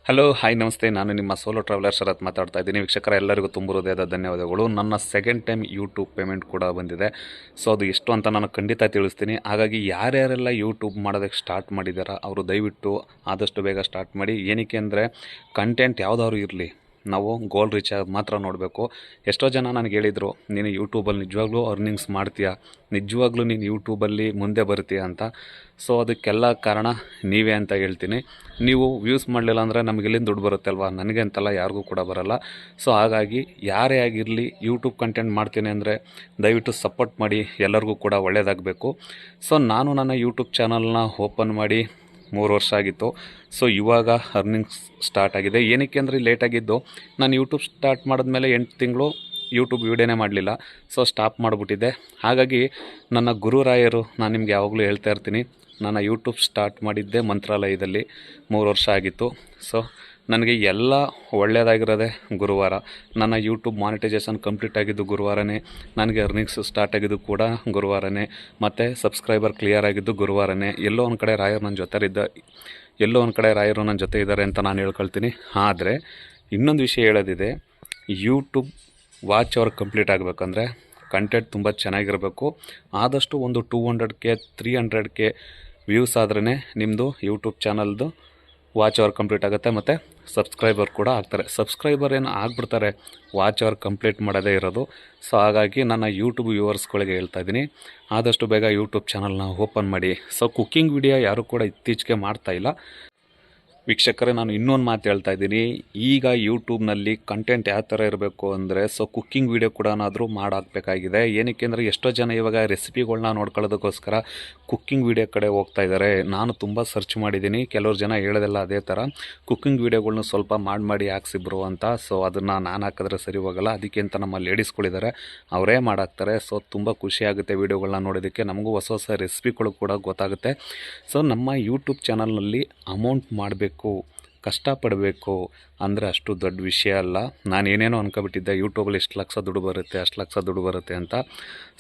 Hello hi ನಮಸ್ತೆ. ನಾನು ನಿಮ್ಮ ಸೋಲೋ ಟ್ರಾವೆಲರ್ ಶರತ್ ಮಾತಾಡ್ತಾ ಇದ್ದೀನಿ. ವೀಕ್ಷಕರ ಎಲ್ಲರಿಗೂ ತುಂಬ ಹೃದಯದ ಧನ್ಯವಾದಗಳು. ನನ್ನ ಸೆಕೆಂಡ್ ಟೈಮ್ ಯೂಟ್ಯೂಬ್ ಪೇಮೆಂಟ್ ಕೂಡ ಬಂದಿದೆ. ಸೊ ಅದು ಎಷ್ಟು ಅಂತ ನಾನು ಖಂಡಿತ ತಿಳಿಸ್ತೀನಿ. ಹಾಗಾಗಿ ಯಾರ್ಯಾರೆಲ್ಲ ಯೂಟ್ಯೂಬ್ ಮಾಡೋದಕ್ಕೆ ಸ್ಟಾರ್ಟ್ ಮಾಡಿದಾರ ಅವರು ದಯವಿಟ್ಟು ಆದಷ್ಟು ಬೇಗ ಸ್ಟಾರ್ಟ್ ಮಾಡಿ. ಏನಕ್ಕೆ ಅಂದರೆ ಕಂಟೆಂಟ್ ಯಾವುದಾದ್ರು ಇರಲಿ, ನಾವು ಗೋಲ್ ರೀಚ್ ಆಗೋದು ಮಾತ್ರ ನೋಡಬೇಕು. ಎಷ್ಟೋ ಜನ ನನಗೆ ಹೇಳಿದರು, ನೀನು ಯೂಟ್ಯೂಬಲ್ಲಿ ನಿಜವಾಗ್ಲೂ ಅರ್ನಿಂಗ್ಸ್ ಮಾಡ್ತೀಯಾ, ನಿಜವಾಗ್ಲೂ ನೀನು ಯೂಟ್ಯೂಬಲ್ಲಿ ಮುಂದೆ ಬರ್ತೀಯ ಅಂತ. ಸೊ ಅದಕ್ಕೆಲ್ಲ ಕಾರಣ ನೀವೇ ಅಂತ ಹೇಳ್ತೀನಿ. ನೀವು ವ್ಯೂಸ್ ಮಾಡಲಿಲ್ಲ ಅಂದರೆ ನಮಗೆ ಎಲ್ಲಿಂದ ದುಡ್ಡು ಬರುತ್ತೆ ಅಲ್ವಾ? ನನಗೆ ಅಂತಲ್ಲ, ಯಾರಿಗೂ ಕೂಡ ಬರೋಲ್ಲ. ಸೊ ಹಾಗಾಗಿ ಯಾರೇ ಆಗಿರಲಿ ಯೂಟ್ಯೂಬ್ ಕಂಟೆಂಟ್ ಮಾಡ್ತೀನಿ ಅಂದರೆ ದಯವಿಟ್ಟು ಸಪೋರ್ಟ್ ಮಾಡಿ, ಎಲ್ಲರಿಗೂ ಕೂಡ ಒಳ್ಳೆಯದಾಗಬೇಕು. ಸೊ ನಾನು ನನ್ನ ಯೂಟ್ಯೂಬ್ ಚಾನಲ್ನ ಓಪನ್ ಮಾಡಿ 3 ವರ್ಷ ಆಗಿತ್ತು. ಸೊ ಇವಾಗ ಅರ್ನಿಂಗ್ಸ್ ಸ್ಟಾರ್ಟ್ ಆಗಿದೆ. ಏನಕ್ಕೆ ಅಂದರೆ ಲೇಟಾಗಿದ್ದು, ನಾನು ಯೂಟ್ಯೂಬ್ ಸ್ಟಾರ್ಟ್ ಮಾಡಿದ್ಮೇಲೆ 8 ತಿಂಗಳು ಯೂಟ್ಯೂಬ್ ವೀಡಿಯೋನೇ ಮಾಡಲಿಲ್ಲ. ಸೊ ಸ್ಟಾಪ್ ಮಾಡಿಬಿಟ್ಟಿದ್ದೆ. ಹಾಗಾಗಿ ನನ್ನ ಗುರುರಾಯರು, ನಾನು ನಿಮ್ಗೆ ಯಾವಾಗಲೂ ಹೇಳ್ತಾ ಇರ್ತೀನಿ, ನನ್ನ ಯೂಟ್ಯೂಬ್ ಸ್ಟಾರ್ಟ್ ಮಾಡಿದ್ದೆ ಮಂತ್ರಾಲಯದಲ್ಲಿ 3 ವರ್ಷ ಆಗಿತ್ತು. ಸೊ ನನಗೆ ಎಲ್ಲ ಒಳ್ಳೆಯದಾಗಿರೋದೆ ಗುರುವಾರ. ನನ್ನ ಯೂಟ್ಯೂಬ್ ಮಾನಿಟೈಸೇಷನ್ ಕಂಪ್ಲೀಟ್ ಆಗಿದ್ದು ಗುರುವಾರನೇ, ನನಗೆ ಅರ್ನಿಂಗ್ಸ್ ಸ್ಟಾರ್ಟ್ ಆಗಿದ್ದು ಕೂಡ ಗುರುವಾರನೇ, ಮತ್ತು ಸಬ್ಸ್ಕ್ರೈಬರ್ ಕ್ಲಿಯರ್ ಆಗಿದ್ದು ಗುರುವಾರನೇ. ಎಲ್ಲೋ ಒಂದು ಕಡೆ ರಾಯರು ನನ್ನ ಜೊತೆ ಇದ್ದಾರೆ ಅಂತ ನಾನು ಹೇಳ್ಕೊಳ್ತೀನಿ. ಆದರೆ ಇನ್ನೊಂದು ವಿಷಯ ಹೇಳೋದಿದೆ, ಯೂಟ್ಯೂಬ್ ವಾಚ್ ಅವರ್ ಕಂಪ್ಲೀಟ್ ಆಗಬೇಕಂದ್ರೆ ಕಂಟೆಂಟ್ ತುಂಬ ಚೆನ್ನಾಗಿರಬೇಕು. ಆದಷ್ಟು ಒಂದು 200K 300K ವ್ಯೂಸ್ ಆದ್ರೇ ನಿಮ್ಮದು ಯೂಟ್ಯೂಬ್ ಚಾನಲ್ದು ವಾಚ್ ಅವರ್ ಕಂಪ್ಲೀಟ್ ಆಗುತ್ತೆ, ಮತ್ತು ಸಬ್ಸ್ಕ್ರೈಬರ್ ಕೂಡ ಆಗ್ತಾರೆ. ಸಬ್ಸ್ಕ್ರೈಬರ್ ಏನು ಆಗಿಬಿಡ್ತಾರೆ, ವಾಚ್ ಅವರ್ ಕಂಪ್ಲೀಟ್ ಮಾಡೋದೇ ಇರೋದು. ಸೊ ಹಾಗಾಗಿ ನನ್ನ ಯೂಟ್ಯೂಬ್ ವ್ಯೂವರ್ಸ್ಗಳಿಗೆ ಹೇಳ್ತಾ ಇದ್ದೀನಿ, ಆದಷ್ಟು ಬೇಗ ಯೂಟ್ಯೂಬ್ ಚಾನಲ್ನ ಓಪನ್ ಮಾಡಿ. ಸೊ ಕುಕ್ಕಿಂಗ್ ವಿಡಿಯೋ ಯಾರೂ ಕೂಡ ಇತ್ತೀಚೆಗೆ ಮಾಡ್ತಾಯಿಲ್ಲ. ವೀಕ್ಷಕರೇ, ನಾನು ಇನ್ನೊಂದು ಮಾತು ಹೇಳ್ತಾ ಇದ್ದೀನಿ. ಈಗ ಯೂಟ್ಯೂಬ್ನಲ್ಲಿ ಕಂಟೆಂಟ್ ಯಾವ ಥರ ಇರಬೇಕು ಅಂದರೆ, ಸೊ ಕುಕ್ಕಿಂಗ್ ವೀಡಿಯೋ ಕೂಡ ಮಾಡಾಕಬೇಕಾಗಿದೆ. ಏನಕ್ಕೆ ಅಂದರೆ ಎಷ್ಟೋ ಜನ ಇವಾಗ ರೆಸಿಪಿಗಳನ್ನ ನೋಡ್ಕೊಳ್ಳೋದಕ್ಕೋಸ್ಕರ ಕುಕ್ಕಿಂಗ್ ವೀಡಿಯೋ ಕಡೆ ಹೋಗ್ತಾ ಇದ್ದಾರೆ. ನಾನು ತುಂಬ ಸರ್ಚ್ ಮಾಡಿದ್ದೀನಿ, ಕೆಲವ್ರು ಜನ ಹೇಳೋದೆಲ್ಲ ಅದೇ ಥರ, ಕುಕ್ಕಿಂಗ್ ವೀಡಿಯೋಗಳ್ನ ಸ್ವಲ್ಪ ಮಾಡಿ ಹಾಕ್ಸಿಬ್ರು ಅಂತ. ಸೊ ಅದನ್ನು ನಾನು ಹಾಕಿದ್ರೆ ಸರಿ ಹೋಗೋಲ್ಲ, ಅದಕ್ಕೆ ಅಂತ ನಮ್ಮ ಲೇಡೀಸ್ಗಳಿದ್ದಾರೆ, ಅವರೇ ಮಾಡಾಕ್ತಾರೆ. ಸೊ ತುಂಬ ಖುಷಿಯಾಗುತ್ತೆ ವೀಡಿಯೋಗಳನ್ನ ನೋಡೋದಕ್ಕೆ, ನಮಗೂ ಹೊಸ ಹೊಸ ರೆಸಿಪಿಗಳು ಕೂಡ ಗೊತ್ತಾಗುತ್ತೆ. ಸೊ ನಮ್ಮ ಯೂಟ್ಯೂಬ್ ಚಾನಲ್ನಲ್ಲಿ ಅಮೌಂಟ್ ಮಾಡಬೇಕು, ಕಷ್ಟಪಡಬೇಕು ಅಂದರೆ ಅಷ್ಟು ದೊಡ್ಡ ವಿಷಯ ಅಲ್ಲ. ನಾನು ಏನೇನೋ ಅಂದ್ಕೊಬಿಟ್ಟಿದ್ದೆ, ಯೂಟ್ಯೂಬಲ್ಲಿ ಇಷ್ಟು ಲಕ್ಷ ದುಡ್ಡು ಬರುತ್ತೆ, ಅಷ್ಟು ಲಕ್ಷ ದುಡ್ಡು ಬರುತ್ತೆ ಅಂತ.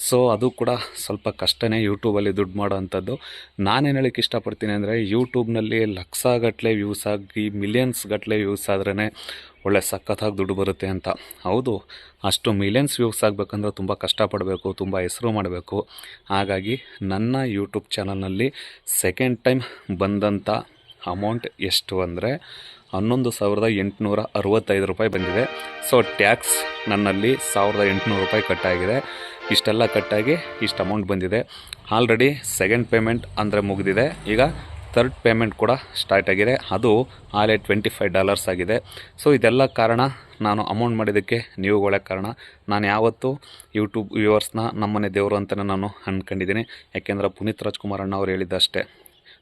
ಸೊ ಅದು ಕೂಡ ಸ್ವಲ್ಪ ಕಷ್ಟನೇ ಯೂಟ್ಯೂಬಲ್ಲಿ ದುಡ್ಡು ಮಾಡೋ ಅಂಥದ್ದು. ನಾನೇನು ಹೇಳೋಕ್ಕೆ ಇಷ್ಟಪಡ್ತೀನಿ ಅಂದರೆ, ಯೂಟ್ಯೂಬ್ನಲ್ಲಿ ಲಕ್ಷಗಟ್ಟಲೆ ವ್ಯೂಸ್ ಆಗಿ ಮಿಲಿಯನ್ಸ್ ಗಟ್ಟಲೆ ವ್ಯೂಸ್ ಆದ್ರೇ ಒಳ್ಳೆ ಸಖತ್ತಾಗಿ ದುಡ್ಡು ಬರುತ್ತೆ ಅಂತ. ಹೌದು, ಅಷ್ಟು ಮಿಲಿಯನ್ಸ್ ವ್ಯೂಸ್ ಆಗಬೇಕಂದ್ರೆ ತುಂಬ ಕಷ್ಟಪಡಬೇಕು, ತುಂಬ ಹೆಸರು ಮಾಡಬೇಕು. ಹಾಗಾಗಿ ನನ್ನ ಯೂಟ್ಯೂಬ್ ಚಾನಲ್ನಲ್ಲಿ ಸೆಕೆಂಡ್ ಟೈಮ್ ಬಂದಂಥ ಅಮೌಂಟ್ ಎಷ್ಟು ಅಂದರೆ 11,865 ರೂಪಾಯಿ ಬಂದಿದೆ. ಸೊ ಟ್ಯಾಕ್ಸ್ ನನ್ನಲ್ಲಿ 1,800 ರೂಪಾಯಿ ಕಟ್ಟಾಗಿದೆ. ಇಷ್ಟೆಲ್ಲ ಕಟ್ಟಾಗಿ ಇಷ್ಟು ಅಮೌಂಟ್ ಬಂದಿದೆ. ಆಲ್ರೆಡಿ ಸೆಕೆಂಡ್ ಪೇಮೆಂಟ್ ಅಂದರೆ ಮುಗಿದಿದೆ. ಈಗ ಥರ್ಡ್ ಪೇಮೆಂಟ್ ಕೂಡ ಸ್ಟಾರ್ಟ್ ಆಗಿದೆ, ಅದು ಆಲೇ $25 ಆಗಿದೆ. ಸೊ ಇದೆಲ್ಲ ಕಾರಣ, ನಾನು ಅಮೌಂಟ್ ಮಾಡಿದ್ದಕ್ಕೆ ನೀವುಗಳೇ ಕಾರಣ. ನಾನು ಯಾವತ್ತೂ ಯೂಟ್ಯೂಬ್ ವ್ಯೂವರ್ಸ್ನ ನಮ್ಮನೆ ದೇವರು ಅಂತಲೇ ನಾನು ಅಂದ್ಕೊಂಡಿದ್ದೀನಿ. ಯಾಕೆಂದರೆ ಪುನೀತ್ ರಾಜ್ಕುಮಾರ್ ಅಣ್ಣ ಅವ್ರು ಹೇಳಿದ್ದಷ್ಟೇ,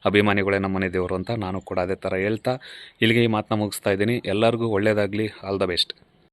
ಅಭಿಮಾನಿಗಳೇ ನಮ್ಮನೆ ದೇವರು ಅಂತ. ನಾನು ಕೂಡ ಅದೇ ಥರ ಹೇಳ್ತಾ ಇಲ್ಲಿಗೆ ಈ ಮಾತನ್ನ ಮುಗಿಸ್ತಾ ಇದ್ದೀನಿ. ಎಲ್ಲರಿಗೂ ಒಳ್ಳೆಯದಾಗಲಿ. All the best.